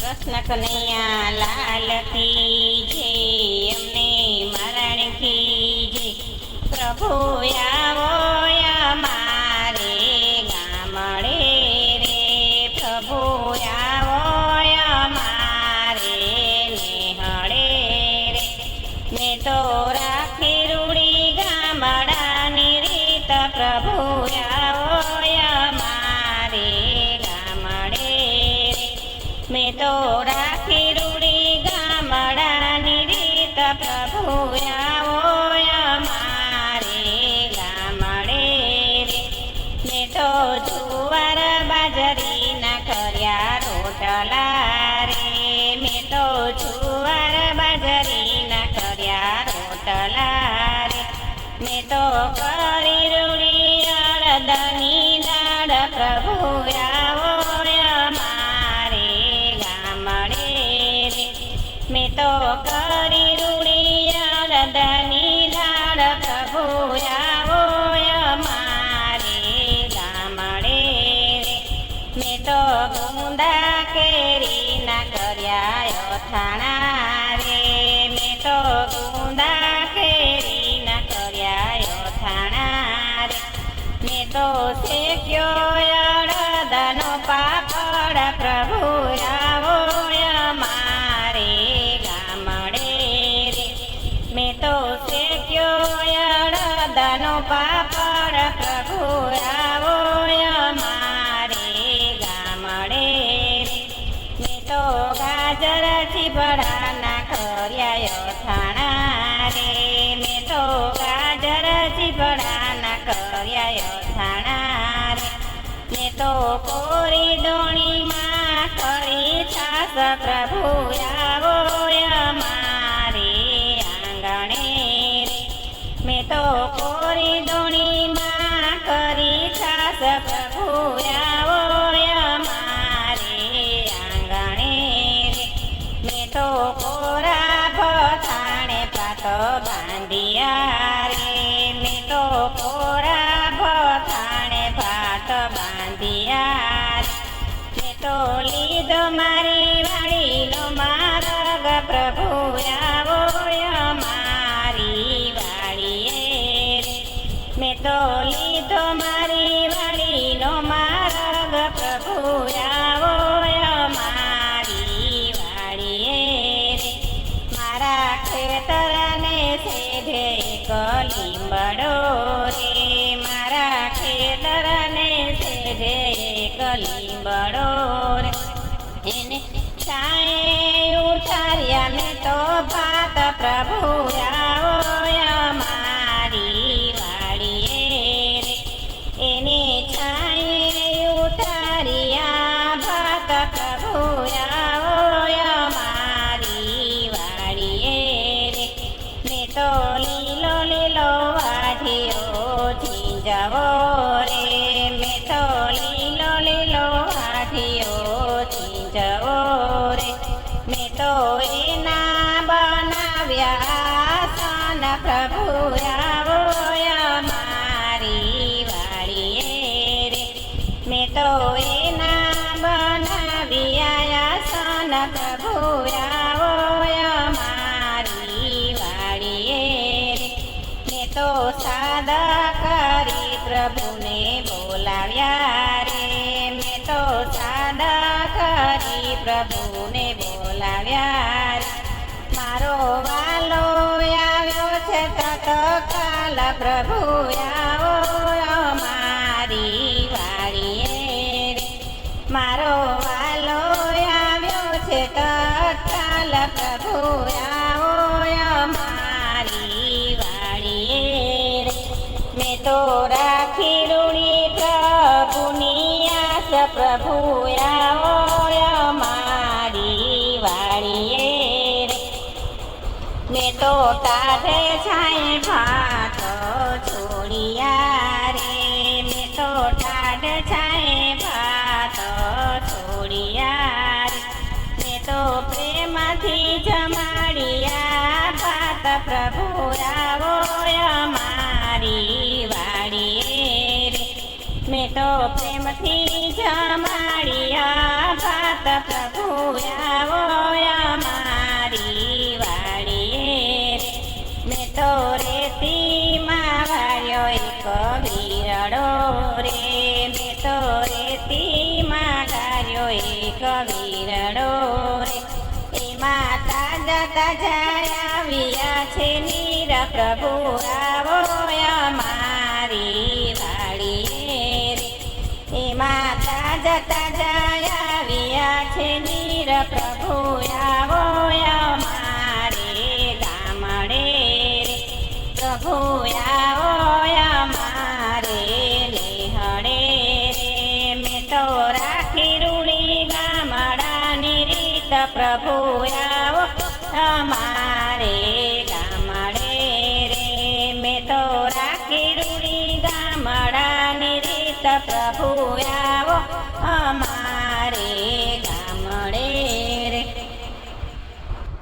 કૃષ્ણ કનૈયા લાલ કી જય, અમને મરણ કી જય. પ્રભુ આવો અમારે ગામડે રે, પ્રભુ આવો અમારે નેહળે રે. મેં તો રાખી રૂડી ગામડાની રીત, પ્રભુ આવો અમારે ગામડે રે. મેં તો રાખી રૂડી ગામડાની રીત, પ્રભુ આવો અમારે ગામડે રે. મેં તો જુવાર બાજરીના કર્યા રોટલા રે, મેં તો જુવાર બાજરીના કર્યા રોટલા રે. મેં તો કરી રૂડી અડદની દાળ, પ્રભુ આવો અમારે ગામડે રે. મેં તો કરી રૂડી અડદની દાળ, પ્રભુ આવો અમારે ગામડે રે. મેં તો ગુંદા કેરીના કર્યા અથાણા રે, મેં તો ગુંદા કેરીના કર્યા અથાણા રે. મેં તો શેક્યો અડદનો પાપડ, પ્રભુ આવો અમારે ગામડે રે. મેં તો શેક્યો અડદનો પાપડ, પ્રભુ આવો અમારે ગામડે રે. મેં તો ગાજર ચીબડાના કર્યા અથાણા રે, મેં તો ગાજર ચીબડાના કર્યા અથાણા રે. મેં તો કોરી દોણીમાં કરી છાસ, પ્રભુ આવો અમારે આંગણે રે. મેં તો કોરી દોણીમાં કરી છાસ, પ્રભુ આવો અમારે આંગણે રે. મેં તો કોરા ભથાણે પાત બાંધ્યા રે, મેં તો કોરા ભથાણે ભાત બાંધ્યા રે. મેં તો લીધો મારી વાડીનો માર્ગ, પ્રભુ આવો અમારી વાડીએ રે. મેં તો લીધો મારી વાડીનો માર્ગ, પ્રભુ આવો અમારી વાડીએ રે. મારા ખેતરને સેઢે એક લીંબડો રે, મારા ખેતરને સેઢે એક લીંબડો રે. એને છાંયે ઉઠાર્યા મેં તો ભાત, પ્રભુ આવો અમારી વાડીએ રે. એને છાંયે ઉતાર્યા ભાત, પ્રભુ આવો અમારી વાડીએ રે. મેં તો લીલો લીલો વાઢિયો ઝીંઝવો રે, મેં તો લીલો લીલો વાઢિયો ઝીંઝવો રે. મેં તો એના બનાવ્યા આસન, પ્રભુ આવો અમારી વાડીએ રે. મેં તો એના બનાવ્યા આસન, પ્રભુ આવો અમારી વાડીએ રે. મેં તો સાદા કરી પ્રભુને બોલાવ્યા રે, મેં તો સાદા કરી પ્રભુને બોલાવ્યા રે. મારો વાલો આવ્યો છે તત્કાલ, પ્રભુ આવો અમારી વાડીએ રે. મારો વાલો આવ્યો છે તત્કાલ, પ્રભુ આવો અમારી વાડીએ રે. મેં તો રાખી રૂડી પ્રભુની આસ, પ્રભુ આવો અમારી વાડીએ રે. મેં તો તારે છાંયે ભાત છોડ્યા રે, મેં તો ટાઢ છાંયે ભાત છોડ્યા રે. મેં તો પ્રેમથી જમાડ્યા ભાત, પ્રભુ આવો અમારી વાડીએ રે. મેં તો પ્રેમથી જમાડ્યા ભાત, પ્રભુ આવો અમારી વાડીએ રે. મેં તો રેતીમાં વાળ્યો એક વીરડો રે. મેં તો રેતીમાં ગાળ્યો એક વીરડો રે. એમાં તાજા તાજા આવ્યા છે નીર પ્રભુ આવો અમારી વાડીએ રે. એમાં તાજા તાજા આવ્યા છે નીર પ્રભુ આવો અમારે ગામડે રે. પ્રભુ આવો અમારે લેહડે રે. મેં તો રાખી રૂડી ગામડાની રીત પ્રભુ આવો અમારે ગામડે રે. મેં તો રાખી રૂડી ગામડાની રીત પ્રભુ